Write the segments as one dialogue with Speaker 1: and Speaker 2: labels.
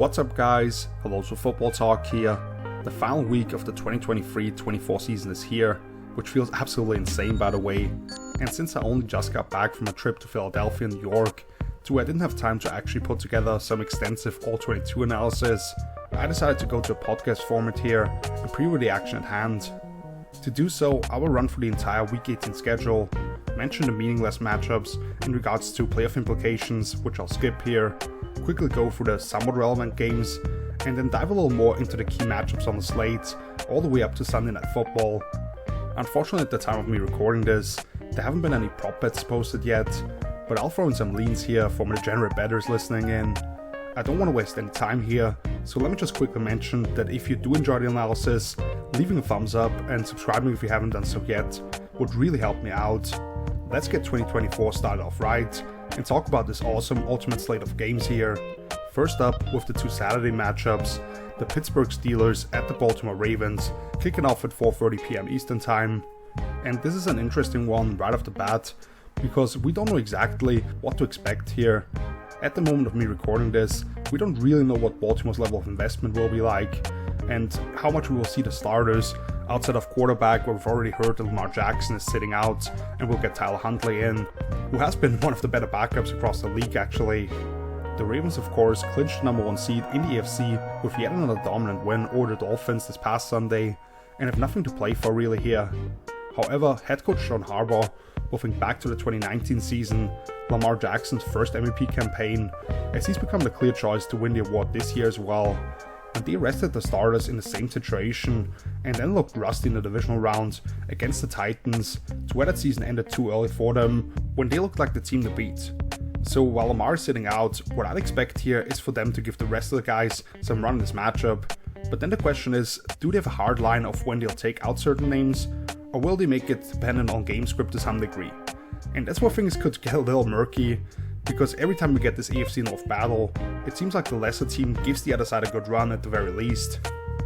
Speaker 1: What's up guys, hello to Footballtalk here. The final week of the 2023-24 season is here, which feels absolutely insane by the way. And since I only just got back from a trip to Philadelphia and New York, to where I didn't have time to actually put together some extensive All-22 analysis, I decided to go to a podcast format here and preview the action at hand. To do so, I will run through the entire Week 18 schedule, mention the meaningless matchups in regards to playoff implications, which I'll skip here, quickly go through the somewhat relevant games, and then dive a little more into the key matchups on the slate, all the way up to Sunday Night Football. Unfortunately, at the time of me recording this, there haven't been any prop bets posted yet, but I'll throw in some leans here for my degenerate bettors listening in. I don't want to waste any time here, so let me just quickly mention that if you do enjoy the analysis, leaving a thumbs up and subscribing if you haven't done so yet would really help me out. Let's get 2024 started off right and talk about this awesome ultimate slate of games here. First up, with the two Saturday matchups, the Pittsburgh Steelers at the Baltimore Ravens, kicking off at 4:30 PM Eastern Time. And this is an interesting one right off the bat, because we don't know exactly what to expect here. At the moment of me recording this, we don't really know what Baltimore's level of investment will be like, and how much we will see the starters outside of quarterback, where we've already heard that Lamar Jackson is sitting out, and we'll get Tyler Huntley in, who has been one of the better backups across the league actually. The Ravens of course clinched the number 1 seed in the AFC with yet another dominant win over the Dolphins this past Sunday, and have nothing to play for really here. However, head coach John Harbaugh, moving back to the 2019 season, Lamar Jackson's first MVP campaign, as he's become the clear choice to win the award this year as well. And they rested the starters in the same situation and then looked rusty in the divisional round against the Titans, to where that season ended too early for them when they looked like the team to beat. So while Lamar is sitting out, what I'd expect here is for them to give the rest of the guys some run in this matchup. But then the question is, do they have a hard line of when they'll take out certain names, or will they make it dependent on game script to some degree? And that's where things could get a little murky, because every time we get this AFC North battle, it seems like the lesser team gives the other side a good run at the very least.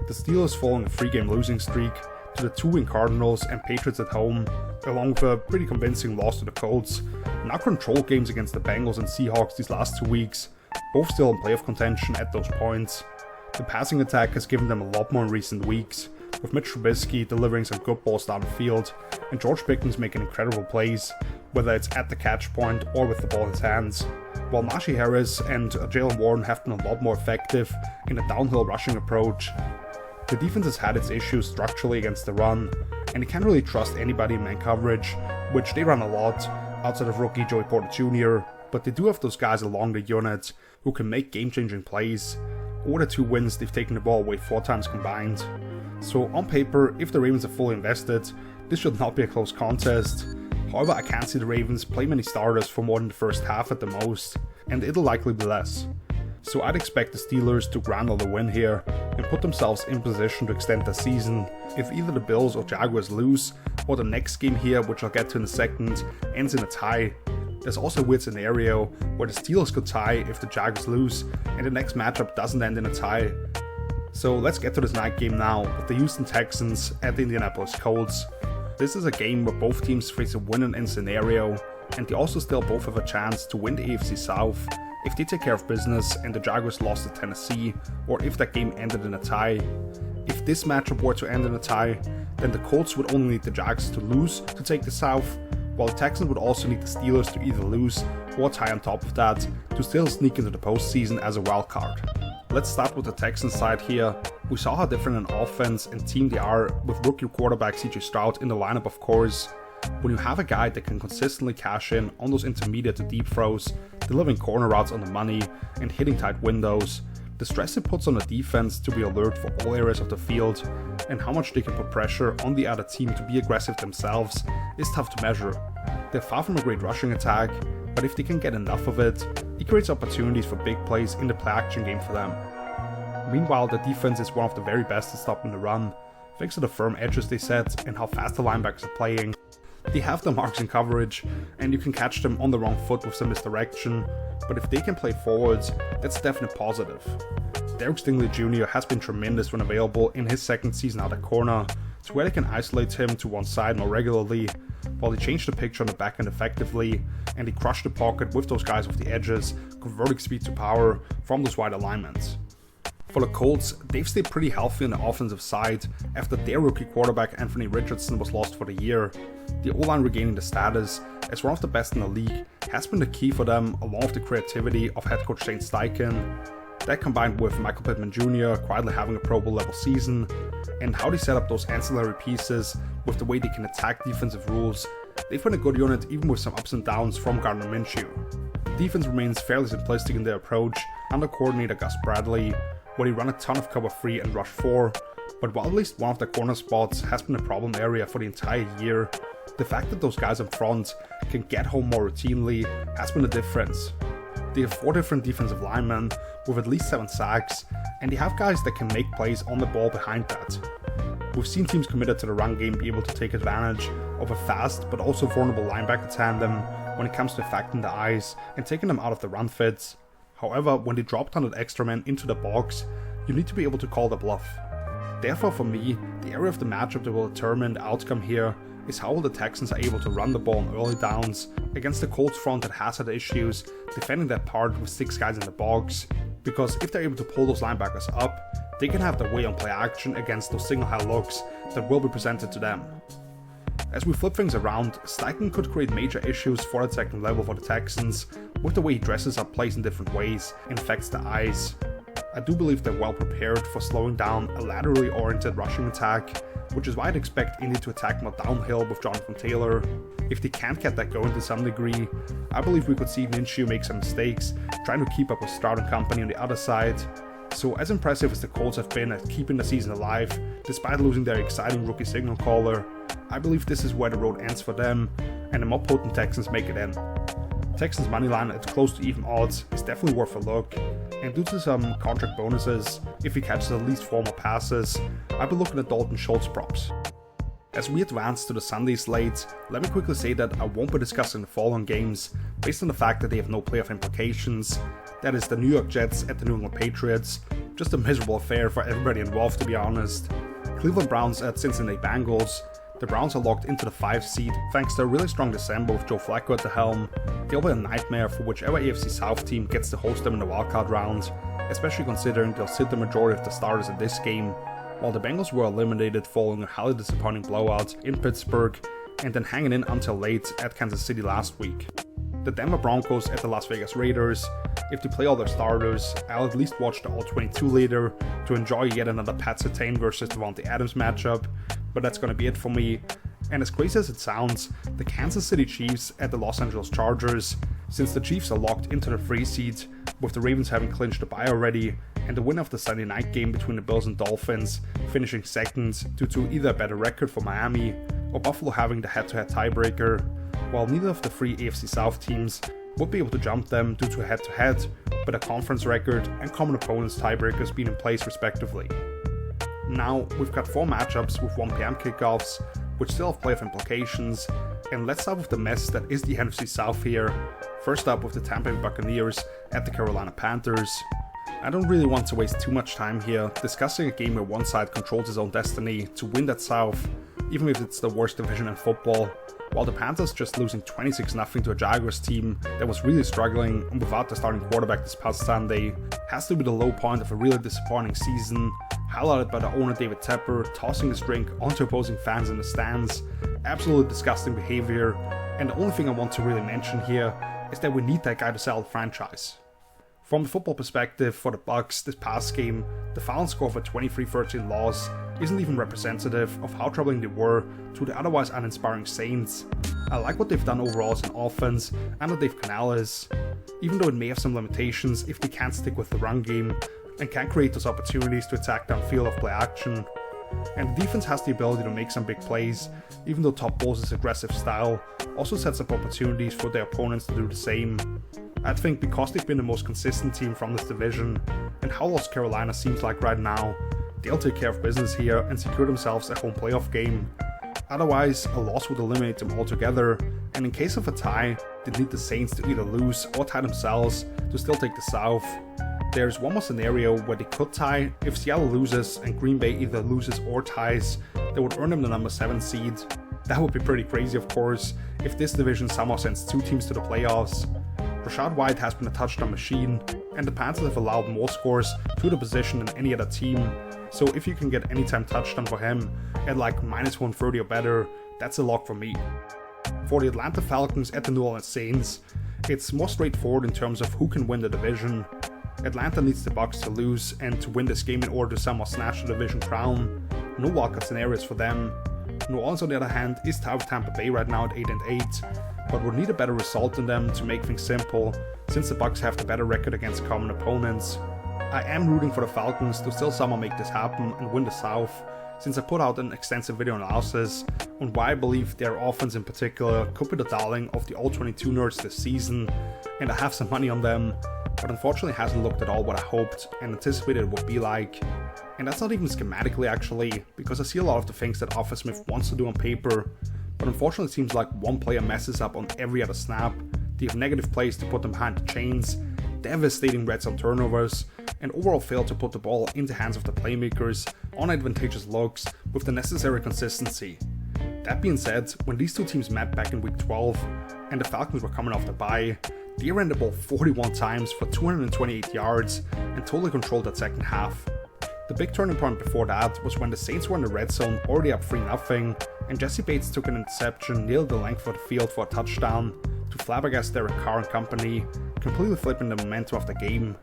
Speaker 1: The Steelers following a 3-game losing streak to the 2-win Cardinals and Patriots at home, along with a pretty convincing loss to the Colts, now control games against the Bengals and Seahawks these last 2 weeks, both still in playoff contention at those points. The passing attack has given them a lot more in recent weeks, with Mitch Trubisky delivering some good balls down the field, and George Pickens making incredible plays, whether it's at the catch point or with the ball in his hands, while Najee Harris and Jaylen Warren have been a lot more effective in a downhill rushing approach. The defense has had its issues structurally against the run, and you can't really trust anybody in man coverage, which they run a lot, outside of rookie Joey Porter Jr., but they do have those guys along the unit who can make game-changing plays. Over the 2 wins, they've taken the ball away 4 times combined. So on paper, if the Ravens are fully invested, this should not be a close contest. However, I can't see the Ravens play many starters for more than the first half at the most, and it'll likely be less. So I'd expect the Steelers to ground the win here and put themselves in position to extend the season if either the Bills or Jaguars lose, or the next game here, which I'll get to in a second, ends in a tie. There's also a weird scenario where the Steelers could tie if the Jaguars lose and the next matchup doesn't end in a tie. So let's get to this night game now with the Houston Texans at the Indianapolis Colts. This is a game where both teams face a win-and-end scenario, and they also still both have a chance to win the AFC South if they take care of business and the Jaguars lost to Tennessee, or if that game ended in a tie. If this matchup were to end in a tie, then the Colts would only need the Jags to lose to take the South, while the Texans would also need the Steelers to either lose or tie on top of that to still sneak into the postseason as a wild card. Let's start with the Texans side here. We saw how different an offense and team they are with rookie quarterback CJ Stroud in the lineup of course. When you have a guy that can consistently cash in on those intermediate to deep throws, delivering corner routes on the money and hitting tight windows, the stress it puts on the defense to be alert for all areas of the field, and how much they can put pressure on the other team to be aggressive themselves, is tough to measure. They're far from a great rushing attack, but if they can get enough of it, it creates opportunities for big plays in the play action game for them. Meanwhile, the defense is one of the very best at stopping the run, thanks to the firm edges they set and how fast the linebackers are playing. They have the marks in coverage, and you can catch them on the wrong foot with some misdirection, but if they can play forwards, that's definitely positive. Derek Stingley Jr. has been tremendous when available in his second season out at corner, to where they can isolate him to one side more regularly, while they change the picture on the back end effectively, and they crush the pocket with those guys off the edges, converting speed to power from those wide alignments. For the Colts, they've stayed pretty healthy on the offensive side after their rookie quarterback Anthony Richardson was lost for the year. The O-line regaining the status as one of the best in the league has been the key for them, along with the creativity of head coach Shane Steichen. That combined with Michael Pittman Jr. quietly having a Pro Bowl level season, and how they set up those ancillary pieces with the way they can attack defensive rules, they've been a good unit even with some ups and downs from Gardner Minshew. Defense remains fairly simplistic in their approach under coordinator Gus Bradley, where they run a ton of cover 3 and rush 4, but while at least one of the corner spots has been a problem area for the entire year, the fact that those guys up front can get home more routinely has been the difference. They have 4 different defensive linemen with at least 7 sacks, and they have guys that can make plays on the ball behind that. We've seen teams committed to the run game be able to take advantage of a fast but also vulnerable linebacker tandem when it comes to affecting the eyes and taking them out of the run fits. However, when they drop down that extra man into the box, you need to be able to call the bluff. Therefore for me, the area of the matchup that will determine the outcome here is how well the Texans are able to run the ball on early downs against the Colts front that has had issues defending that part with 6 guys in the box, because if they're able to pull those linebackers up, they can have their way on play action against those single high looks that will be presented to them. As we flip things around, Steichen could create major issues for the second level for the Texans with the way he dresses up plays in different ways and affects the eyes. I do believe they're well prepared for slowing down a laterally oriented rushing attack, which is why I'd expect Indy to attack more downhill with Jonathan Taylor. If they can't get that going to some degree, I believe we could see Minshew make some mistakes trying to keep up with Stroud and company on the other side. So as impressive as the Colts have been at keeping the season alive, despite losing their exciting rookie signal caller, I believe this is where the road ends for them, and the more potent Texans make it in. Texans moneyline at close to even odds is definitely worth a look, and due to some contract bonuses, if he catches at least 4 more passes, I'll be looking at Dalton Schultz props. As we advance to the Sunday slate, let me quickly say that I won't be discussing the following games based on the fact that they have no playoff implications. That is the New York Jets at the New England Patriots, just a miserable affair for everybody involved to be honest. Cleveland Browns at Cincinnati Bengals. The Browns are locked into the 5 seed thanks to a really strong December with Joe Flacco at the helm. They'll be a nightmare for whichever AFC South team gets to host them in the wildcard round, especially considering they'll sit the majority of the starters in this game, while the Bengals were eliminated following a highly disappointing blowout in Pittsburgh and then hanging in until late at Kansas City last week. The Denver Broncos at the Las Vegas Raiders. If they play all their starters, I'll at least watch the All-22 later to enjoy yet another Pat Surtain versus Devontae Adams matchup, but that's gonna be it for me. And as crazy as it sounds, the Kansas City Chiefs at the Los Angeles Chargers, since the Chiefs are locked into the 3 seed, with the Ravens having clinched the bye already, and the winner of the Sunday night game between the Bills and Dolphins finishing second due to either a better record for Miami or Buffalo having the head-to-head tiebreaker, while neither of the 3 AFC South teams would be able to jump them due to a head-to-head, but a conference record and common opponents tiebreakers being in place respectively. Now, we've got 4 matchups with 1 PM kickoffs, which still have playoff implications, and let's start with the mess that is the NFC South here. First up with the Tampa Bay Buccaneers at the Carolina Panthers. I don't really want to waste too much time here discussing a game where one side controls his own destiny to win that South, even if it's the worst division in football, while the Panthers just losing 26-0 to a Jaguars team that was really struggling and without the starting quarterback this past Sunday has to be the low point of a really disappointing season, highlighted by the owner David Tepper tossing his drink onto opposing fans in the stands. Absolutely disgusting behavior, and the only thing I want to really mention here is that we need that guy to sell the franchise. From the football perspective for the Bucs this past game, the final score of a 23-13 loss isn't even representative of how troubling they were to the otherwise uninspiring Saints. I like what they've done overall as an offense under Dave Canales, even though it may have some limitations if they can't stick with the run game and can't create those opportunities to attack downfield of play action. And the defense has the ability to make some big plays, even though Todd Bowles' aggressive style also sets up opportunities for their opponents to do the same. I think because they've been the most consistent team from this division, and how lost Carolina seems like right now, they'll take care of business here and secure themselves a home playoff game. Otherwise, a loss would eliminate them altogether, and in case of a tie, they'd need the Saints to either lose or tie themselves to still take the South. There's one more scenario where they could tie. If Seattle loses and Green Bay either loses or ties, they would earn them the number 7 seed. That would be pretty crazy, of course, if this division somehow sends 2 teams to the playoffs. Rashad White has been a touchdown machine, and the Panthers have allowed more scores to the position than any other team. So if you can get anytime touchdown for him at like -130 or better, that's a lock for me. For the Atlanta Falcons at the New Orleans Saints, it's more straightforward in terms of who can win the division. Atlanta needs the Bucs to lose and to win this game in order to somehow snatch the division crown. No wildcard scenarios for them. New Orleans, on the other hand, is tied with Tampa Bay right now at 8-8, but would need a better result than them to make things simple, since the Bucs have the better record against common opponents. I am rooting for the Falcons to still somehow make this happen and win the South, since I put out an extensive video analysis on why I believe their offense in particular could be the darling of the All-22 nerds this season, and I have some money on them, but unfortunately it hasn't looked at all what I hoped and anticipated it would be like. And that's not even schematically actually, because I see a lot of the things that Arthur Smith wants to do on paper, but unfortunately it seems like one player messes up on every other snap, they have negative plays to put them behind the chains, devastating red zone turnovers, and overall fail to put the ball in the hands of the playmakers on advantageous looks with the necessary consistency. That being said, when these two teams met back in week 12 and the Falcons were coming off the bye, they ran the ball 41 times for 228 yards and totally controlled that second half. The big turning point before that was when the Saints were in the red zone already up 3-0 and Jesse Bates took an interception near the length of the field for a touchdown to flabbergast Derek Carr and company, completely flipping the momentum of the game.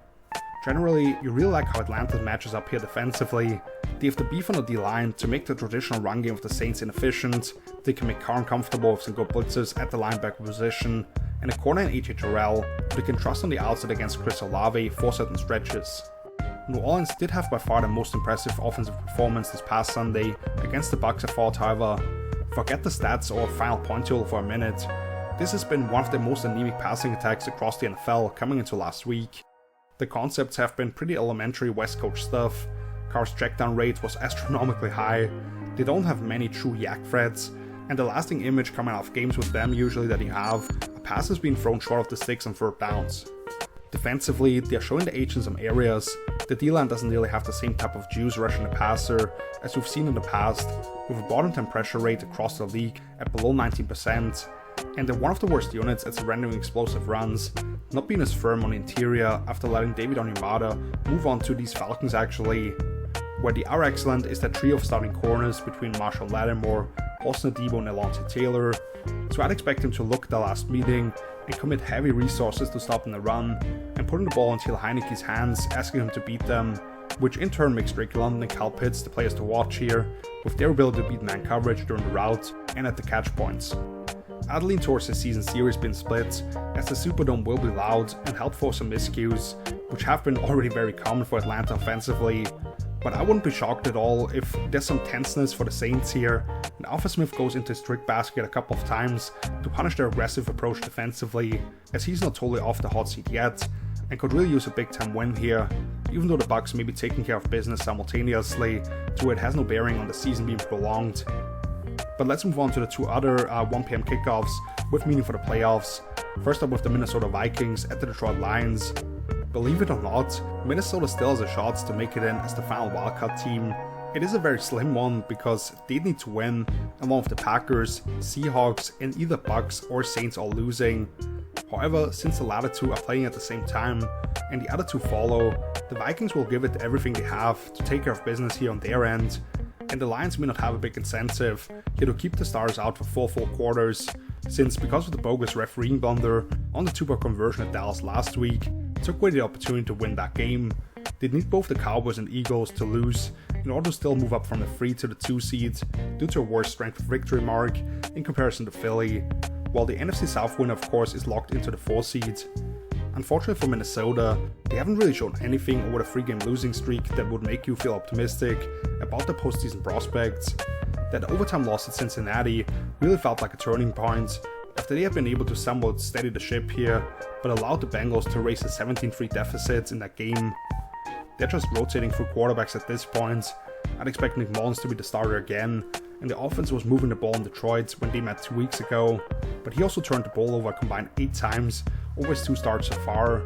Speaker 1: Generally, you really like how Atlanta matches up here defensively. They have the beef on the D-line to make the traditional run game of the Saints inefficient, they can make Carr uncomfortable with some good blitzers at the linebacker position, and a corner in AJ Terrell who they can trust on the outside against Chris Olave for certain stretches. New Orleans did have by far the most impressive offensive performance this past Sunday against the Bucs at fault, however. Forget the stats or final point total for a minute. This has been one of the most anemic passing attacks across the NFL coming into last week. The concepts have been pretty elementary West Coast stuff. Carr's checkdown rate was astronomically high, they don't have many true yak threats, and the lasting image coming out of games with them usually that you have, a pass is being thrown short of the sticks on third downs. Defensively, they are showing the age in some areas. The D-line doesn't really have the same type of juice rushing the passer as we've seen in the past, with a bottom 10 pressure rate across the league at below 19%, and they're one of the worst units at surrendering explosive runs, not being as firm on the interior after letting David Onyemata move on to these Falcons actually. Where they are excellent is that trio of starting corners between Marshall Lattimore, Austin Adebo and Alontae Taylor, so I'd expect him to look at the last meeting and commit heavy resources to stopping the run and putting the ball into Heineke's hands, asking him to beat them, which in turn makes Drake London and Kyle Pitts the players to watch here, with their ability to beat man coverage during the route and at the catch points. I'd lean towards the season series being split, as the Superdome will be loud and help force some miscues, which have been already very common for Atlanta offensively, but I wouldn't be shocked at all if there's some tenseness for the Saints here, and Arthur Smith goes into his trick basket a couple of times to punish their aggressive approach defensively, as he's not totally off the hot seat yet, and could really use a big time win here, even though the Bucs may be taking care of business simultaneously, to where it has no bearing on the season being prolonged. But let's move on to the two other 1 PM kickoffs with meaning for the playoffs. First up with the Minnesota Vikings at the Detroit Lions. Believe it or not, Minnesota still has a shot to make it in as the final wildcard team. It is a very slim one because they need to win, along with the Packers, Seahawks, and either Bucs or Saints all losing. However, since the latter two are playing at the same time, and the other two follow, the Vikings will give it everything they have to take care of business here on their end, and the Lions may not have a big incentive here to keep the stars out for 4 full quarters, since because of the bogus refereeing blunder on the 2-point conversion at Dallas last week, took away the opportunity to win that game. They need both the Cowboys and Eagles to lose in order to still move up from the 3 to the 2 seed due to a worse strength of victory mark in comparison to Philly, while the NFC South win of course is locked into the 4 seed. Unfortunately for Minnesota, they haven't really shown anything over the 3-game losing streak that would make you feel optimistic about their postseason prospects. That overtime loss at Cincinnati really felt like a turning point, after they have been able to somewhat steady the ship here, but allowed the Bengals to raise a 17-3 deficit in that game. They're just rotating through quarterbacks at this point. I'd expect Nick Mullins to be the starter again, and the offense was moving the ball in Detroit when they met 2 weeks ago, but he also turned the ball over a combined 8 times over his 2 starts so far.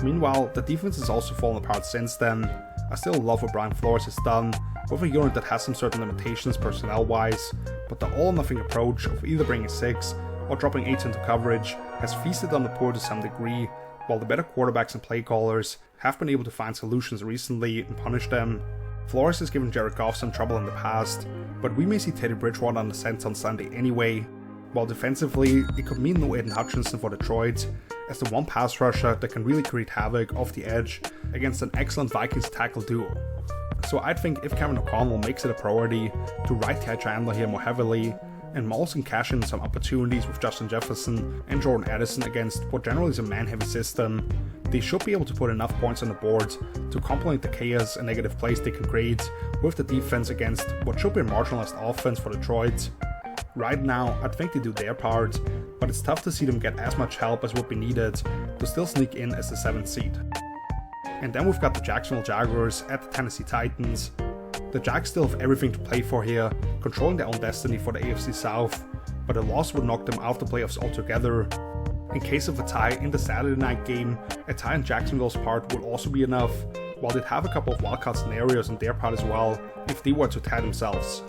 Speaker 1: Meanwhile, the defense has also fallen apart since then. I still love what Brian Flores has done, with a unit that has some certain limitations personnel-wise, but the all-or-nothing approach of either bringing 6 or dropping 8 into coverage has feasted on the poor to some degree, while the better quarterbacks and play callers have been able to find solutions recently and punish them. Flores has given Jared Goff some trouble in the past, but we may see Teddy Bridgewater on the Saints on Sunday anyway, while defensively it could mean no Aiden Hutchinson for Detroit, as the one pass rusher that can really create havoc off the edge against an excellent Vikings tackle duo. So I'd think if Kevin O'Connell makes it a priority to ride Ty Chandler here more heavily, and Moles can cash in some opportunities with Justin Jefferson and Jordan Addison against what generally is a man-heavy system, they should be able to put enough points on the board to complement the chaos and negative plays they can create with the defense against what should be a marginalized offense for Detroit. Right now, I think they do their part, but it's tough to see them get as much help as would be needed to still sneak in as the 7th seed. And then we've got the Jacksonville Jaguars at the Tennessee Titans. The Jags still have everything to play for here, controlling their own destiny for the AFC South, but a loss would knock them out of the playoffs altogether. In case of a tie in the Saturday night game, a tie on Jacksonville's part would also be enough, while they'd have a couple of wildcard scenarios on their part as well if they were to tie themselves.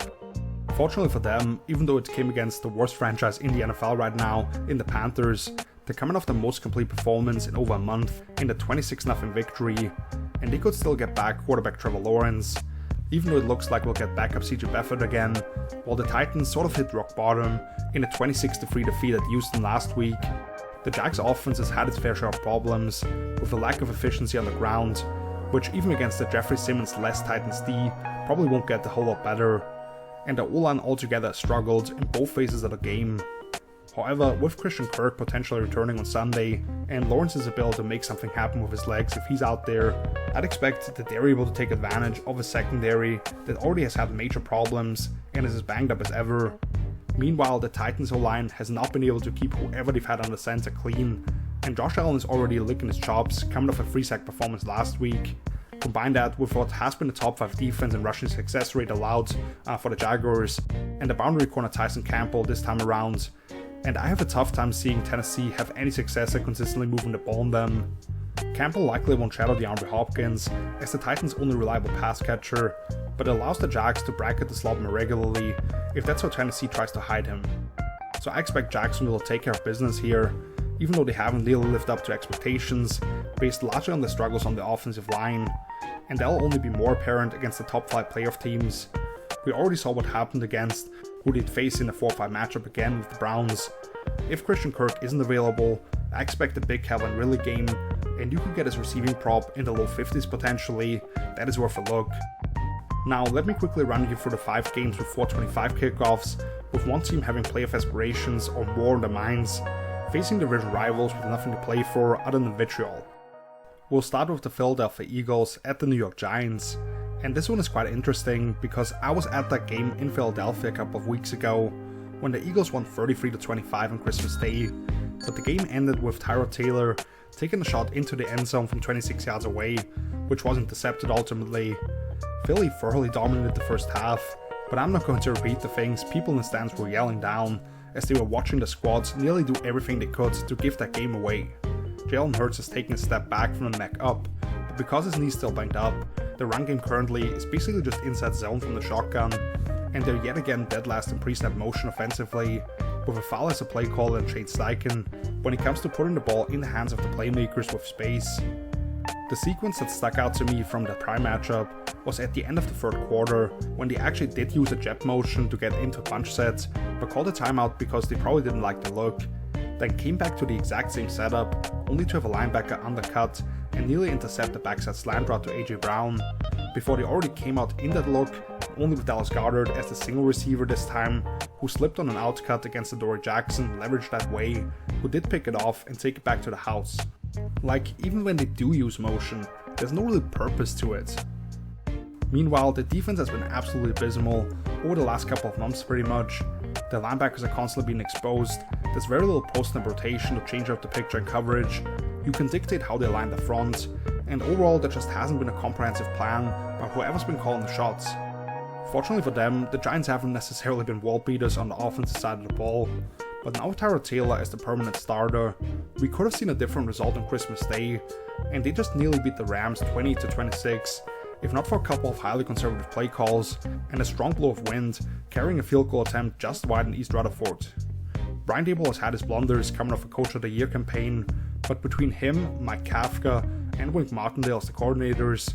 Speaker 1: Fortunately for them, even though it came against the worst franchise in the NFL right now, in the Panthers, they're coming off the most complete performance in over a month in the 26-0 victory, and they could still get back quarterback Trevor Lawrence, even though it looks like we'll get backup CJ Beathard again, while the Titans sort of hit rock bottom in a 26-3 defeat at Houston last week. The Jags offense has had its fair share of problems, with a lack of efficiency on the ground, which even against the Jeffrey Simmons-less Titans D probably won't get a whole lot better, and the O-line altogether struggled in both phases of the game. However, with Christian Kirk potentially returning on Sunday, and Lawrence's ability to make something happen with his legs if he's out there, I'd expect that they're able to take advantage of a secondary that already has had major problems and is as banged up as ever. Meanwhile, the Titans O-line has not been able to keep whoever they've had on the center clean, and Josh Allen is already licking his chops coming off a 3-sack performance last week. Combine that with what has been a top 5 defense and rushing success rate allowed for the Jaguars, and the boundary corner Tyson Campbell this time around, and I have a tough time seeing Tennessee have any success at consistently moving the ball on them. Campbell likely won't shadow DeAndre Hopkins as the Titans' only reliable pass catcher, but it allows the Jags to bracket the slot more regularly if that's how Tennessee tries to hide him. So I expect Jacksonville to take care of business here, even though they haven't really lived up to expectations, based largely on the struggles on the offensive line, and that'll only be more apparent against the top 5 playoff teams. We already saw what happened against who they'd face in a 4-5 matchup again with the Browns. If Christian Kirk isn't available, I expect a big Calvin Ridley game, and you could get his receiving prop in the low 50s potentially. That is worth a look. Now let me quickly run you through the 5 games with 425 kickoffs, with one team having playoff aspirations or more in their minds, facing division rivals with nothing to play for other than vitriol. We'll start with the Philadelphia Eagles at the New York Giants, and this one is quite interesting because I was at that game in Philadelphia a couple of weeks ago when the Eagles won 33-25 on Christmas Day, but the game ended with Tyrod Taylor taking a shot into the end zone from 26 yards away, which was intercepted ultimately. Philly thoroughly dominated the first half, but I'm not going to repeat the things people in the stands were yelling down as they were watching the squads nearly do everything they could to give that game away. Jalen Hurts is taking a step back from the neck up, but because his knee's still banged up, the run game currently is basically just inside zone from the shotgun, and they're yet again dead last in pre-snap motion offensively, with a foul as a play caller and Shane Steichen when it comes to putting the ball in the hands of the playmakers with space. The sequence that stuck out to me from the prime matchup was at the end of the third quarter, when they actually did use a jet motion to get into bunch sets, but called a timeout because they probably didn't like the look, then came back to the exact same setup, only to have a linebacker undercut and nearly intercept the backside slant route to AJ Brown, before they already came out in that look, only with Dallas Goedert as the single receiver this time, who slipped on an outcut against Adoree Jackson, leveraged that way, who did pick it off and take it back to the house. Like, even when they do use motion, there's no real purpose to it. Meanwhile, the defense has been absolutely abysmal over the last couple of months pretty much. The linebackers are constantly being exposed, there's very little post-snap rotation to change up the picture and coverage, you can dictate how they line the front, and overall there just hasn't been a comprehensive plan by whoever's been calling the shots. Fortunately for them, the Giants haven't necessarily been world beaters on the offensive side of the ball, but now with Tyrod Taylor as the permanent starter, we could have seen a different result on Christmas Day, and they just nearly beat the Rams 20-26, if not for a couple of highly conservative play calls and a strong blow of wind carrying a field goal attempt just wide in East Rutherford. Brian Daboll has had his blunders coming off a Coach of the Year campaign, but between him, Mike Kafka, and Wink Martindale as the coordinators,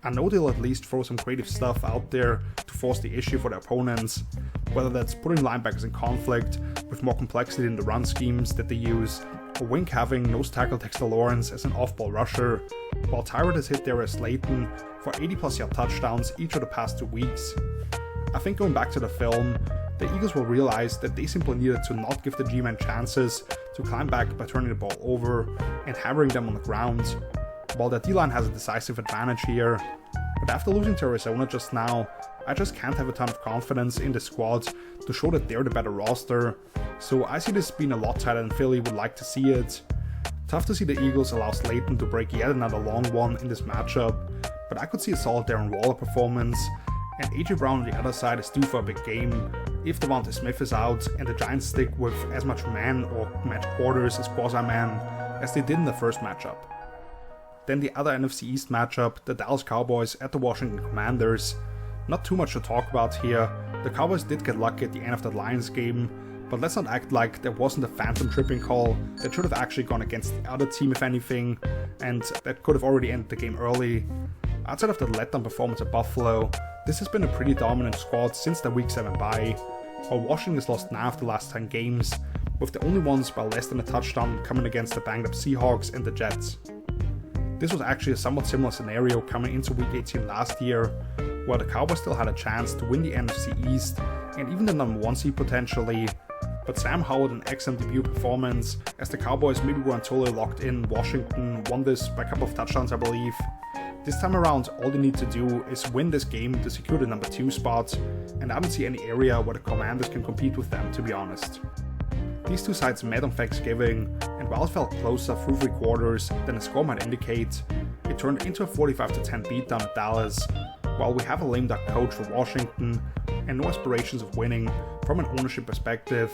Speaker 1: I know they'll at least throw some creative stuff out there to force the issue for their opponents, whether that's putting linebackers in conflict with more complexity in the run schemes that they use, or Wink having nose tackle Dexter Lawrence as an off-ball rusher, while Tyrod has hit Darius Slayton for 80+ yard touchdowns each of the past 2 weeks. I think going back to the film, the Eagles will realize that they simply needed to not give the G-men chances to climb back by turning the ball over and hammering them on the ground, while the D-line has a decisive advantage here. But after losing to Arizona just now, I just can't have a ton of confidence in the squad to show that they're the better roster, so I see this being a lot tighter than Philly would like to see it. Tough to see the Eagles allow Slayton to break yet another long one in this matchup, but I could see a solid Darren Waller performance, and AJ Brown on the other side is due for a big game if Devontae Smith is out and the Giants stick with as much man or match quarters as quasi-man as they did in the first matchup. Then the other NFC East matchup, the Dallas Cowboys at the Washington Commanders. Not too much to talk about here. The Cowboys did get lucky at the end of that Lions game, but let's not act like there wasn't a phantom tripping call that should have actually gone against the other team if anything, and that could have already ended the game early. Outside of the letdown performance at Buffalo, this has been a pretty dominant squad since the Week 7 bye, while Washington has lost 9 of the last 10 games, with the only ones by less than a touchdown coming against the banged up Seahawks and the Jets. This was actually a somewhat similar scenario coming into Week 18 last year, where the Cowboys still had a chance to win the NFC East and even the number 1 seed potentially, but Sam Howell had an excellent debut performance as the Cowboys maybe weren't totally locked in. Washington won this by a couple of touchdowns, I believe. This time around, all they need to do is win this game to secure the number 2 spot, and I don't see any area where the Commanders can compete with them, to be honest. These two sides met on Thanksgiving, and while it felt closer through 3 quarters than the score might indicate, it turned into a 45-10 beatdown at Dallas, while we have a lame duck coach for Washington and no aspirations of winning from an ownership perspective,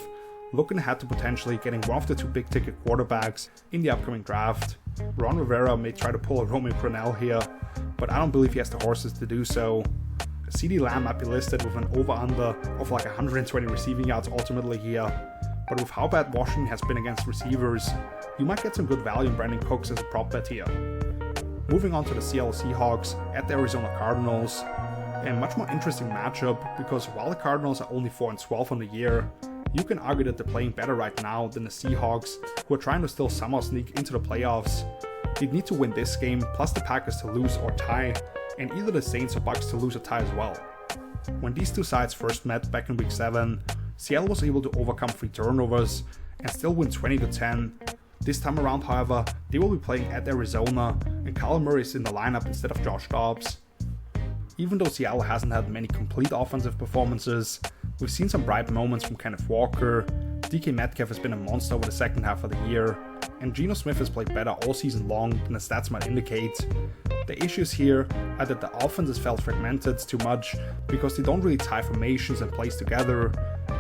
Speaker 1: looking ahead to potentially getting one of the 2 big-ticket quarterbacks in the upcoming draft. Ron Rivera may try to pull a Romeo Crennel here, but I don't believe he has the horses to do so. CeeDee Lamb might be listed with an over-under of like 120 receiving yards ultimately here, but with how bad Washington has been against receivers, you might get some good value in Brandon Cooks as a prop bet here. Moving on to the Seattle Seahawks at the Arizona Cardinals, a much more interesting matchup because while the Cardinals are only 4-12 on the year, you can argue that they're playing better right now than the Seahawks, who are trying to still somehow sneak into the playoffs. They'd need to win this game, plus the Packers to lose or tie, and either the Saints or Bucks to lose or tie as well. When these two sides first met back in Week 7, Seattle was able to overcome 3 turnovers and still win 20-10. This time around, however, they will be playing at Arizona, and Kyler Murray is in the lineup instead of Josh Dobbs. Even though Seattle hasn't had many complete offensive performances, we've seen some bright moments from Kenneth Walker, DK Metcalf has been a monster over the second half of the year, and Geno Smith has played better all season long than the stats might indicate. The issues here are that the offenses felt fragmented too much because they don't really tie formations and plays together,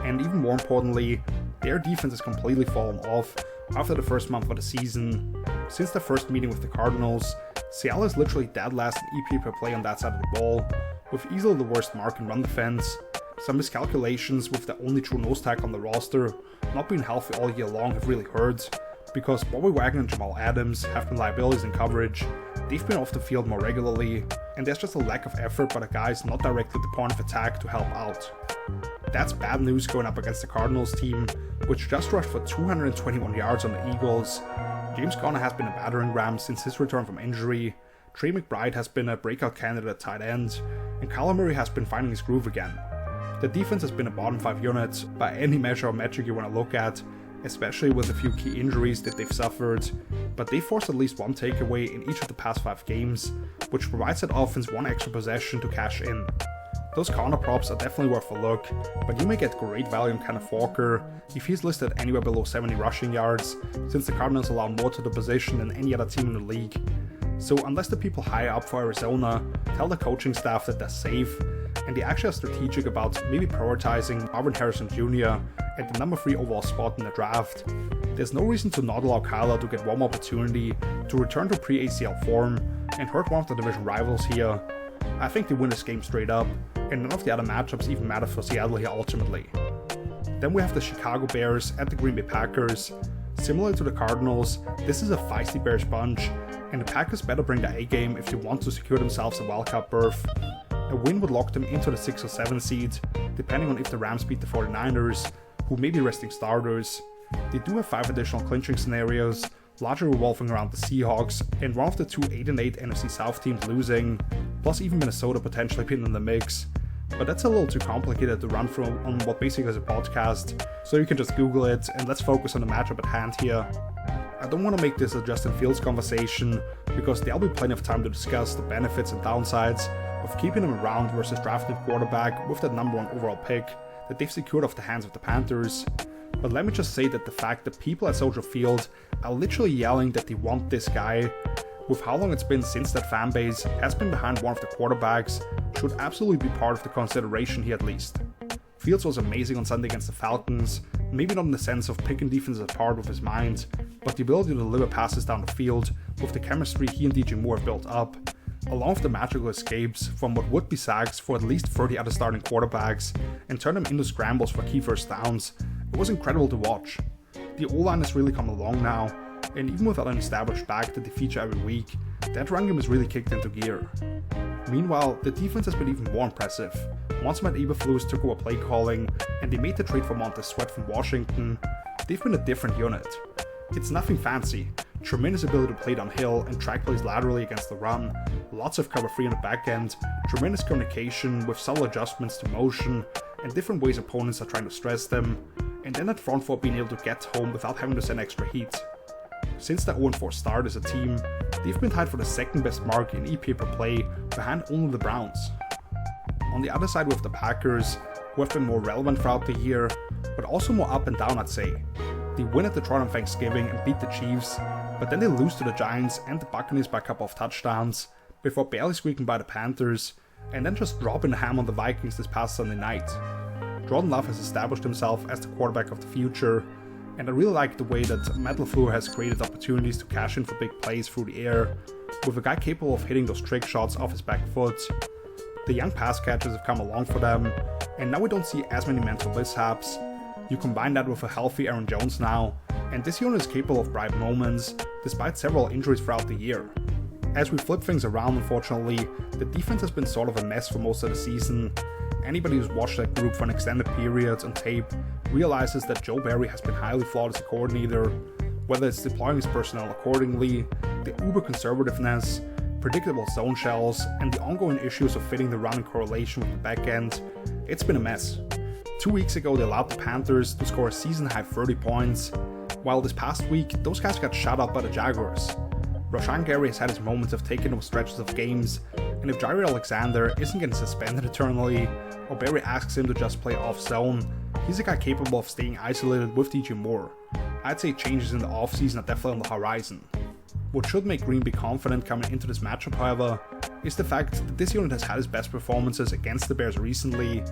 Speaker 1: and even more importantly, their defense has completely fallen off after the first month of the season. Since the first meeting with the Cardinals, Seattle is literally dead last in EP per play on that side of the ball, with easily the worst mark in run defense. Some miscalculations with the only true nose tackle on the roster not being healthy all year long have really hurt, because Bobby Wagner and Jamal Adams have been liabilities in coverage. They've been off the field more regularly, and there's just a lack of effort by the guys not directly at the point of attack to help out. That's bad news going up against the Cardinals team, which just rushed for 221 yards on the Eagles. James Conner has been a battering ram since his return from injury. Trey McBride has been a breakout candidate at tight end, and Kyler Murray has been finding his groove again. The defense has been a bottom 5 unit by any measure or metric you want to look at, especially with a few key injuries that they've suffered, but they forced at least 1 takeaway in each of the past 5 games, which provides that offense 1 extra possession to cash in. Those corner props are definitely worth a look, but you may get great value in Kenneth Walker if he's listed anywhere below 70 rushing yards, since the Cardinals allow more to the position than any other team in the league. So unless the people higher up for Arizona tell the coaching staff that they're safe, and they actually are strategic about maybe prioritizing Marvin Harrison Jr. at the number 3 overall spot in the draft, there's no reason to not allow Kyler to get one more opportunity to return to pre-ACL form and hurt one of the division rivals here. I think they win this game straight up, and none of the other matchups even matter for Seattle here ultimately. Then we have the Chicago Bears at the Green Bay Packers. Similar to the Cardinals, this is a feisty Bears bunch, and the Packers better bring their A-game if they want to secure themselves a wildcard berth. A win would lock them into the 6 or 7 seed, depending on if the Rams beat the 49ers, who may be resting starters. They do have 5 additional clinching scenarios, largely revolving around the Seahawks, and one of the 2 8-8 NFC South teams losing, plus even Minnesota potentially being in the mix. But that's a little too complicated to run through on what basically is a podcast, so you can just Google it, and let's focus on the matchup at hand here. I don't want to make this a Justin Fields conversation, because there'll be plenty of time to discuss the benefits and downsides of keeping him around versus drafting a quarterback with that number 1 overall pick that they've secured off the hands of the Panthers. But let me just say that the fact that people at Soldier Field are literally yelling that they want this guy, with how long it's been since that fanbase has been behind one of the quarterbacks, should absolutely be part of the consideration here at least. Fields was amazing on Sunday against the Falcons, maybe not in the sense of picking defenses apart with his mind, but the ability to deliver passes down the field with the chemistry he and DJ Moore have built up, along with the magical escapes from what would be sacks for at least 30 other starting quarterbacks and turn them into scrambles for key first downs. It was incredible to watch. The O-line has really come along now, and even without an established back that they feature every week, that run game has really kicked into gear. Meanwhile, the defense has been even more impressive. Once Matt Eberflus took over play calling, and they made the trade for Montez Sweat from Washington, they've been a different unit. It's nothing fancy, tremendous ability to play downhill and track plays laterally against the run, lots of cover 3 on the back end, tremendous communication with subtle adjustments to motion, and different ways opponents are trying to stress them, and then that front four being able to get home without having to send extra heat. Since their 0-4 start as a team, they've been tied for the 2nd best mark in EPA per play, behind only the Browns. On the other side with the Packers, who have been more relevant throughout the year, but also more up and down I'd say. They win at Detroit on Thanksgiving and beat the Chiefs, but then they lose to the Giants and the Buccaneers by a couple of touchdowns, before barely squeaking by the Panthers, and then just dropping the hammer on the Vikings this past Sunday night. Jordan Love has established himself as the quarterback of the future, and I really like the way that Matt LaFleur has created opportunities to cash in for big plays through the air, with a guy capable of hitting those trick shots off his back foot. The young pass catchers have come along for them, and now we don't see as many mental mishaps. You combine that with a healthy Aaron Jones now, and this unit is capable of bright moments, despite several injuries throughout the year. As we flip things around, unfortunately, the defense has been sort of a mess for most of the season. Anybody who's watched that group for an extended period on tape realizes that Joe Barry has been highly flawed as a coordinator, whether it's deploying his personnel accordingly, the uber conservativeness, predictable zone shells, and the ongoing issues of fitting the run in correlation with the back end. It's been a mess. 2 weeks ago they allowed the Panthers to score a season-high 30 points, while this past week those guys got shut up by the Jaguars. Rashan Gary has had his moments of taking over stretches of games, and if Jaire Alexander isn't getting suspended eternally, or Barry asks him to just play off zone, he's a guy capable of staying isolated with DJ Moore. I'd say changes in the offseason are definitely on the horizon. What should make Green Bay confident coming into this matchup, however, is the fact that this unit has had its best performances against the Bears recently,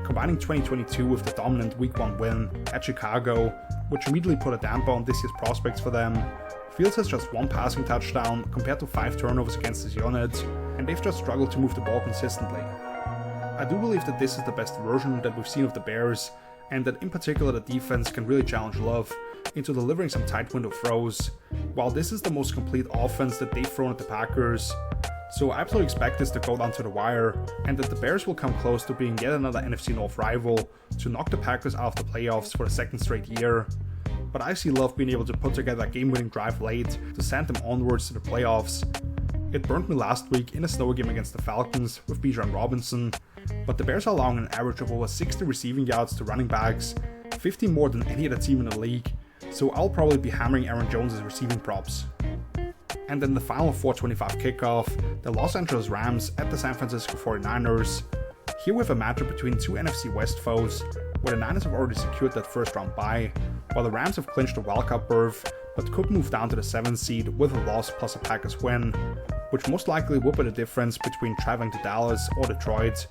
Speaker 1: combining 2022 with the dominant Week 1 win at Chicago, which immediately put a damper on this year's prospects for them. Fields has just 1 passing touchdown compared to 5 turnovers against his unit, and they've just struggled to move the ball consistently. I do believe that this is the best version that we've seen of the Bears, and that in particular the defense can really challenge Love into delivering some tight window throws, while this is the most complete offense that they've thrown at the Packers. So I absolutely expect this to go down to the wire, and that the Bears will come close to being yet another NFC North rival to knock the Packers out of the playoffs for the 2nd straight year. But I see Love being able to put together a game-winning drive late to send them onwards to the playoffs. It burned me last week in a snowy game against the Falcons with Bijan Robinson, but the Bears are allowing an average of over 60 receiving yards to running backs, 50 more than any other team in the league, so I'll probably be hammering Aaron Jones' receiving props. And then the final 4:25 kickoff, the Los Angeles Rams at the San Francisco 49ers. Here we have a matchup between 2 NFC West foes, where the Niners have already secured that first round bye, while the Rams have clinched a wildcard berth, but could move down to the 7th seed with a loss plus a Packers win, which most likely would be the difference between traveling to Dallas or Detroit,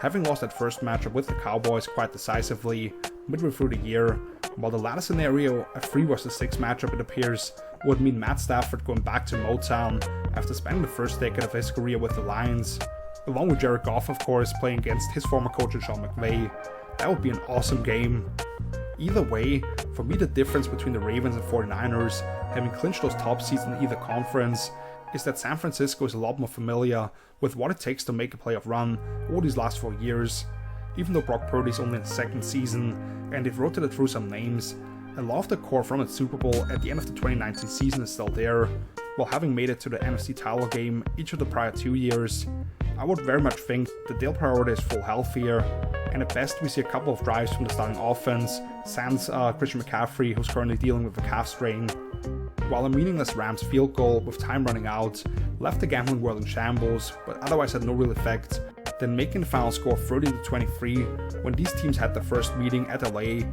Speaker 1: having lost that first matchup with the Cowboys quite decisively midway through the year, while the latter scenario, a 3 vs 6 matchup it appears, would mean Matt Stafford going back to Motown after spending the first decade of his career with the Lions, along with Jared Goff of course playing against his former coach Sean McVay. That would be an awesome game. Either way, for me the difference between the Ravens and 49ers, having clinched those top seeds in either conference, is that San Francisco is a lot more familiar with what it takes to make a playoff run over these last 4 years. Even though Brock Purdy is only in his second season, and they've rotated through some names, a lot of the core from its Super Bowl at the end of the 2019 season is still there, while having made it to the NFC title game each of the prior 2 years. I would very much think that their priority is full health here, and at best we see a couple of drives from the starting offense, sans Christian McCaffrey, who's currently dealing with a calf strain, while a meaningless Rams field goal with time running out left the gambling world in shambles, but otherwise had no real effect. Then making the final score 30-23 when these teams had their first meeting at LA.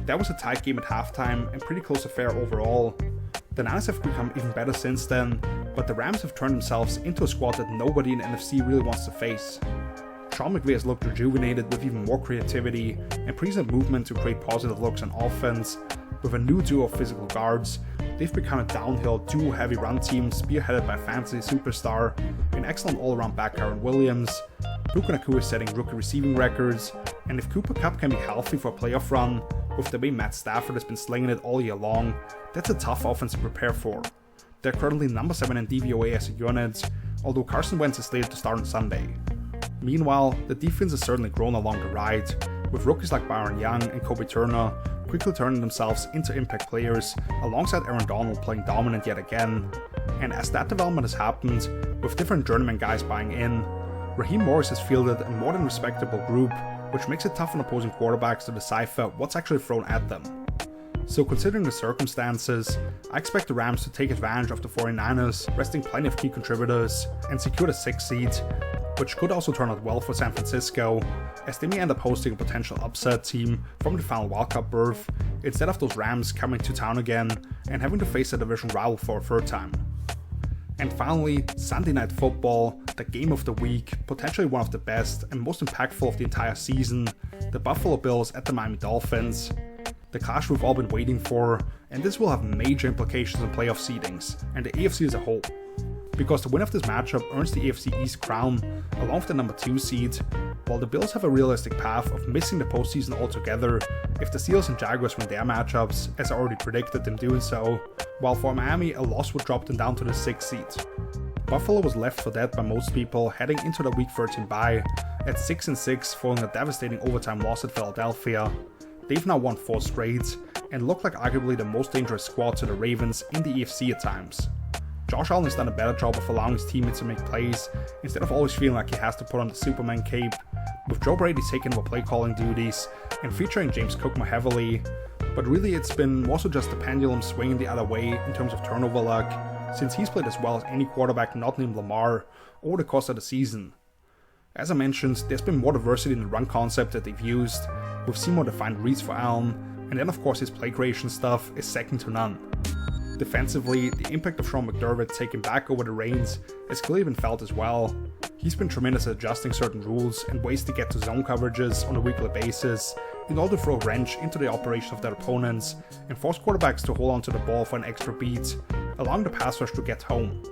Speaker 1: That was a tight game at halftime and pretty close affair overall. The Niners have become even better since then, but the Rams have turned themselves into a squad that nobody in the NFC really wants to face. Sean McVay has looked rejuvenated with even more creativity and present movement to create positive looks on offense. With a new duo of physical guards, they've become a downhill duo-heavy run team spearheaded by fantasy superstar, an excellent all-around back Aaron Williams. Puka Nacua is setting rookie receiving records, and if Cooper Kupp can be healthy for a playoff run, with the way Matt Stafford has been slinging it all year long, that's a tough offense to prepare for. They're currently number 7 in DVOA as a unit, although Carson Wentz is slated to start on Sunday. Meanwhile, the defense has certainly grown along the ride, with rookies like Byron Young and Kobe Turner quickly turning themselves into impact players, alongside Aaron Donald playing dominant yet again. And as that development has happened, with different journeyman guys buying in, Raheem Morris has fielded a more than respectable group, which makes it tough on opposing quarterbacks to decipher what's actually thrown at them. So considering the circumstances, I expect the Rams to take advantage of the 49ers, resting plenty of key contributors, and secure the 6th seed, which could also turn out well for San Francisco, as they may end up hosting a potential upset team from the final wildcard berth, instead of those Rams coming to town again and having to face a division rival for a third time. And finally, Sunday Night Football, the game of the week, potentially one of the best and most impactful of the entire season, the Buffalo Bills at the Miami Dolphins. The clash we've all been waiting for, and this will have major implications on playoff seedings, and the AFC as a whole. Because the win of this matchup earns the AFC East crown, along with the number 2 seed, while the Bills have a realistic path of missing the postseason altogether if the Steelers and Jaguars win their matchups, as I already predicted them doing so, while for Miami a loss would drop them down to the 6th seed. Buffalo was left for dead by most people heading into the Week 13 bye, at 6-6 following a devastating overtime loss at Philadelphia. They've now won 4 straight, and look like arguably the most dangerous squad to the Ravens in the AFC at times. Josh Allen has done a better job of allowing his teammates to make plays, instead of always feeling like he has to put on the Superman cape, with Joe Brady taking over play calling duties, and featuring James Cook more heavily, but really it's been more so just the pendulum swinging the other way in terms of turnover luck, since he's played as well as any quarterback not named Lamar over the course of the season. As I mentioned, there's been more diversity in the run concept that they've used, with seen more defined reads for Allen, and then of course his play creation stuff is second to none. Defensively, the impact of Sean McDermott taking back over the reins has clearly been felt as well. He's been tremendous at adjusting certain rules and ways to get to zone coverages on a weekly basis in order to throw a wrench into the operation of their opponents and force quarterbacks to hold on to the ball for an extra beat, allowing the pass rush to get home.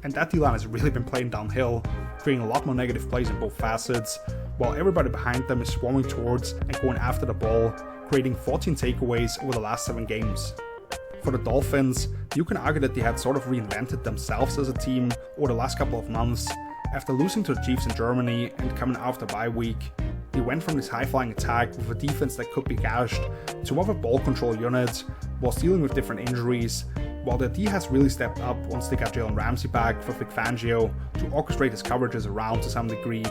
Speaker 1: And that D-line has really been playing downhill, creating a lot more negative plays in both facets, while everybody behind them is swarming towards and going after the ball, creating 14 takeaways over the last 7 games. For the Dolphins, you can argue that they had sort of reinvented themselves as a team over the last couple of months. After losing to the Chiefs in Germany and coming out of the bye week, they went from this high-flying attack with a defense that could be gashed to more of a ball control unit while dealing with different injuries, while their D has really stepped up once they got Jalen Ramsey back for Vic Fangio to orchestrate his coverages around to some degree.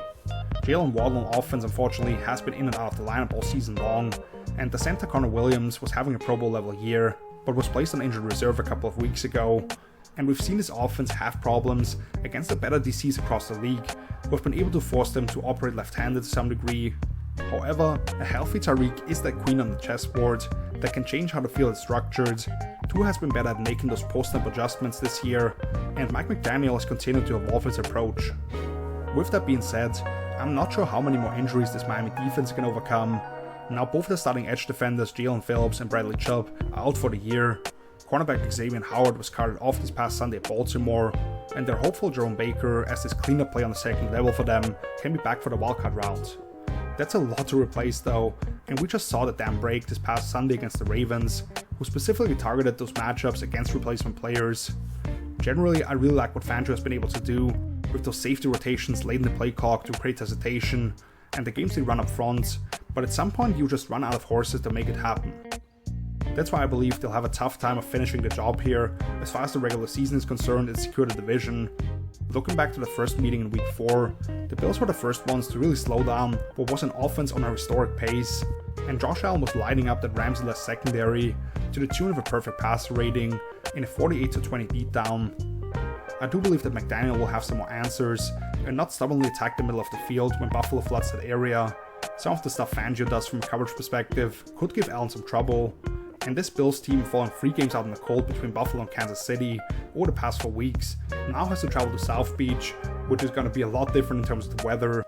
Speaker 1: Jalen Waddle on offense unfortunately has been in and out of the lineup all season long, and the center Connor Williams was having a Pro Bowl level year, but was placed on injured reserve a couple of weeks ago, and we've seen this offense have problems against the better DCs across the league, who have been able to force them to operate left-handed to some degree. However, a healthy Tariq is that queen on the chessboard that can change how the field is structured. Tua has been better at making those post-snap adjustments this year, and Mike McDaniel has continued to evolve his approach. With that being said, I'm not sure how many more injuries this Miami defense can overcome. Now both the starting edge defenders Jalen Phillips and Bradley Chubb are out for the year. Cornerback Xavier Howard was carted off this past Sunday at Baltimore, and they're hopeful Jerome Baker, as this cleanup play on the second level for them, can be back for the wildcard round. That's a lot to replace though, and we just saw the damn break this past Sunday against the Ravens, who specifically targeted those matchups against replacement players. Generally, I really like what Fangio has been able to do with those safety rotations late in the play clock to create hesitation, and the games they run up front, but at some point you just run out of horses to make it happen. That's why I believe they'll have a tough time of finishing the job here as far as the regular season is concerned and secure the division. Looking back to the first meeting in week 4, the Bills were the first ones to really slow down what was an offense on a historic pace, and Josh Allen was lighting up that Ramsey-less secondary to the tune of a perfect passer rating in a 48-20 beatdown. I do believe that McDaniel will have some more answers and not stubbornly attack the middle of the field when Buffalo floods that area. Some of the stuff Fangio does from a coverage perspective could give Allen some trouble, and this Bills team, following 3 games out in the cold between Buffalo and Kansas City over the past 4 weeks, now has to travel to South Beach, which is going to be a lot different in terms of the weather.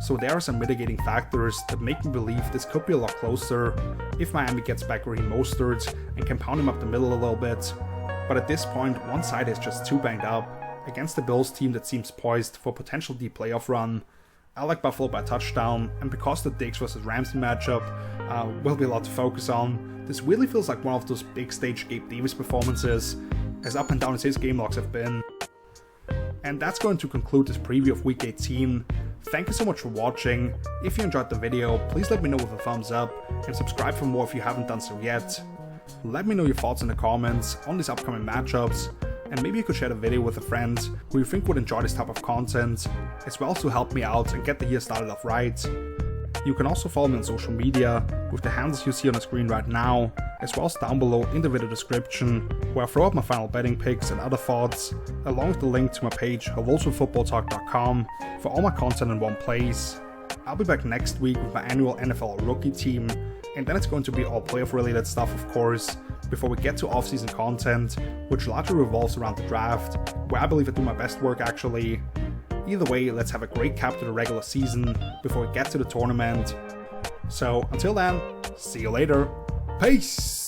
Speaker 1: So there are some mitigating factors that make me believe this could be a lot closer if Miami gets back Raheem Mostert and can pound him up the middle a little bit. But at this point, one side is just too banged up against the Bills team that seems poised for a potential deep playoff run. I like Buffalo by a touchdown, and because the Diggs vs Ramsey matchup will be a lot to focus on, this weirdly feels like one of those big stage Gabe Davis performances, as up and down as his game logs have been. And that's going to conclude this preview of Week 18. Thank you so much for watching. If you enjoyed the video, please let me know with a thumbs up, and subscribe for more if you haven't done so yet. Let me know your thoughts in the comments on these upcoming matchups, and maybe you could share the video with a friend who you think would enjoy this type of content, as well to help me out and get the year started off right. You can also follow me on social media with the handles you see on the screen right now, as well as down below in the video description, where I throw up my final betting picks and other thoughts, along with the link to my page Footballtalk.com for all my content in one place. I'll be back next week with my annual NFL rookie team, and then it's going to be all playoff related stuff of course, before we get to off-season content, which largely revolves around the draft, where I believe I do my best work actually. Either way, let's have a great cap to the regular season before we get to the tournament. So until then, see you later. Peace!